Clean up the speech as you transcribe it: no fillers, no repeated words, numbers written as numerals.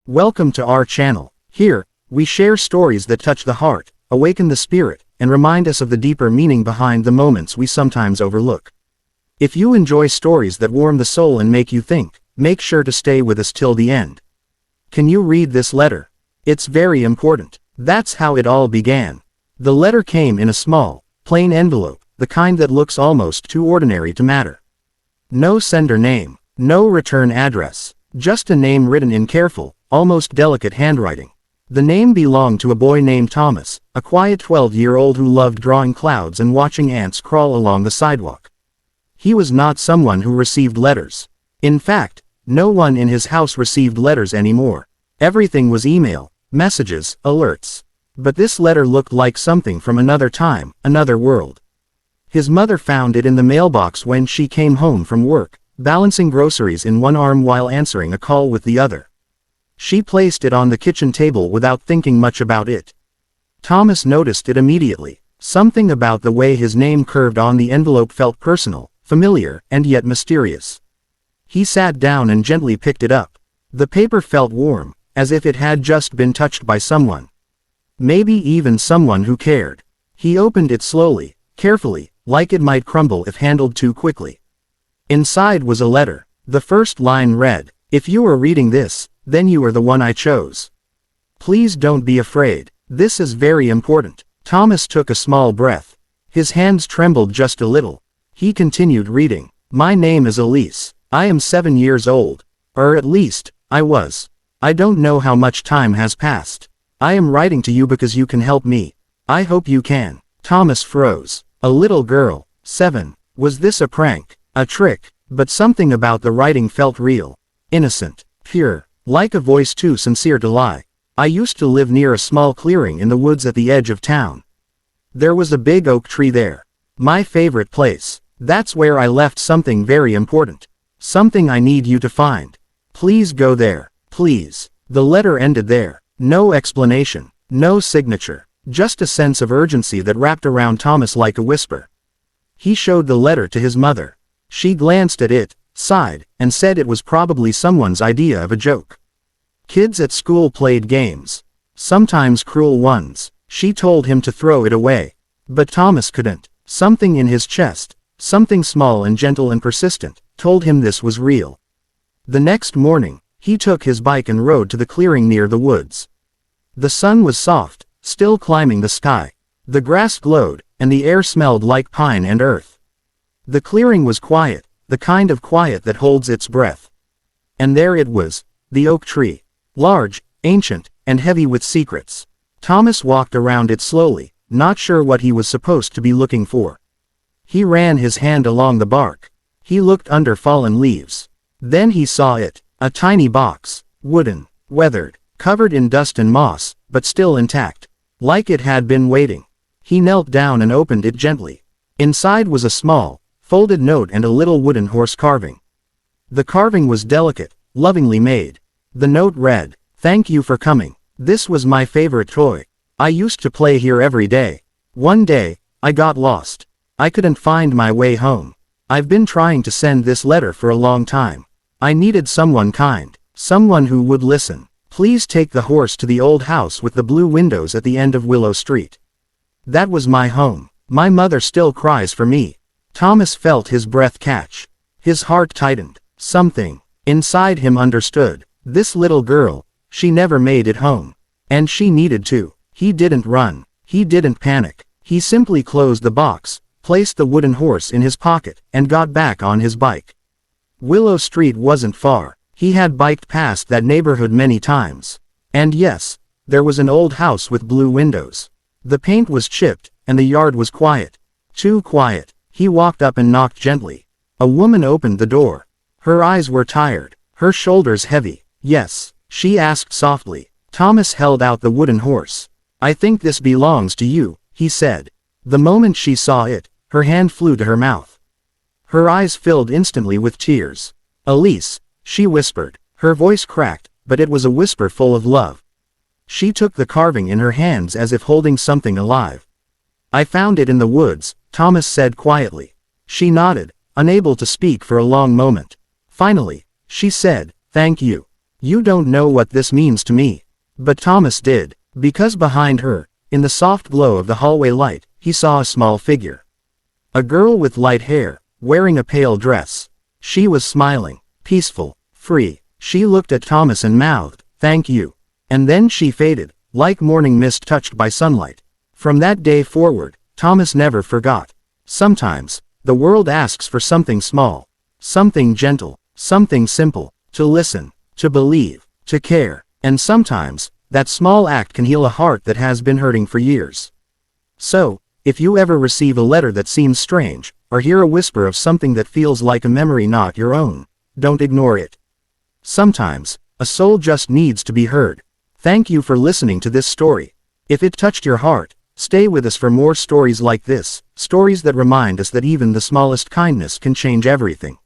Welcome to our channel. Here, we share stories that touch the heart, awaken the spirit, and remind us of the deeper meaning behind the moments we sometimes overlook. If you enjoy stories that warm the soul and make you think, make sure to stay with us till the end. Can you read this letter? It's very important. That's how it all began. The letter came in a small, plain envelope, the kind that looks almost too ordinary to matter. No sender name, no return address, just a name written in careful, almost delicate handwriting. The name belonged to a boy named Thomas, a quiet 12-year-old who loved drawing clouds and watching ants crawl along the sidewalk. He was not someone who received letters. In fact, no one in his house received letters anymore. Everything was email, messages, alerts. But this letter looked like something from another time, another world. His mother found it in the mailbox when she came home from work, balancing groceries in one arm while answering a call with the other. She placed it on the kitchen table without thinking much about it. Thomas noticed it immediately. Something about the way his name curved on the envelope felt personal, familiar, and yet mysterious. He sat down and gently picked it up. The paper felt warm, as if it had just been touched by someone. Maybe even someone who cared. He opened it slowly, carefully, like it might crumble if handled too quickly. Inside was a letter. The first line read, "If you are reading this, then you are the one I chose. Please don't be afraid. This is very important." Thomas took a small breath. His hands trembled just a little. He continued reading. "My name is Elise. I am 7 years old. Or at least, I was. I don't know how much time has passed. I am writing to you because you can help me. I hope you can." Thomas froze. A little girl, 7. Was this a prank? A trick? But something about the writing felt real. Innocent. Pure. Like a voice too sincere to lie. "I used to live near a small clearing in the woods at the edge of town. There was a big oak tree there. My favorite place. That's where I left something very important. Something I need you to find. Please go there. Please." The letter ended there. No explanation. No signature. Just a sense of urgency that wrapped around Thomas like a whisper. He showed the letter to his mother. She glanced at it, sighed, and said it was probably someone's idea of a joke. Kids at school played games. Sometimes cruel ones. She told him to throw it away. But Thomas couldn't. Something in his chest, something small and gentle and persistent, told him this was real. The next morning, he took his bike and rode to the clearing near the woods. The sun was soft, still climbing the sky. The grass glowed, and the air smelled like pine and earth. The clearing was quiet, the kind of quiet that holds its breath. And there it was, the oak tree. Large, ancient, and heavy with secrets. Thomas walked around it slowly, not sure what he was supposed to be looking for. He ran his hand along the bark. He looked under fallen leaves. Then he saw it, a tiny box, wooden, weathered, covered in dust and moss, but still intact. Like it had been waiting. He knelt down and opened it gently. Inside was a small, folded note and a little wooden horse carving. The carving was delicate, lovingly made. The note read, "Thank you for coming. This was my favorite toy. I used to play here every day. One day, I got lost. I couldn't find my way home. I've been trying to send this letter for a long time. I needed someone kind, someone who would listen. Please take the horse to the old house with the blue windows at the end of Willow Street. That was my home. My mother still cries for me." Thomas felt his breath catch. His heart tightened. Something inside him understood. This little girl, she never made it home. And she needed to. He didn't run. He didn't panic. He simply closed the box, placed the wooden horse in his pocket, and got back on his bike. Willow Street wasn't far. He had biked past that neighborhood many times. And yes, there was an old house with blue windows. The paint was chipped, and the yard was quiet. Too quiet. He walked up and knocked gently. A woman opened the door. Her eyes were tired, her shoulders heavy. "Yes," she asked softly. Thomas held out the wooden horse. "I think this belongs to you," he said. The moment she saw it, her hand flew to her mouth. Her eyes filled instantly with tears. "Elise," she whispered. Her voice cracked, but it was a whisper full of love. She took the carving in her hands as if holding something alive. "I found it in the woods," Thomas said quietly. She nodded, unable to speak for a long moment. Finally, she said, "Thank you. You don't know what this means to me. But Thomas did, because behind her, in the soft glow of the hallway light, he saw a small figure. A girl with light hair, wearing a pale dress. She was smiling, peaceful, free. She looked at Thomas and mouthed, "Thank you." And then she faded, like morning mist touched by sunlight. From that day forward, Thomas never forgot. Sometimes, the world asks for something small, something gentle, something simple, to listen, to believe, to care. And sometimes, that small act can heal a heart that has been hurting for years. So, if you ever receive a letter that seems strange, or hear a whisper of something that feels like a memory not your own, don't ignore it. Sometimes, a soul just needs to be heard. Thank you for listening to this story. If it touched your heart, stay with us for more stories like this, stories that remind us that even the smallest kindness can change everything.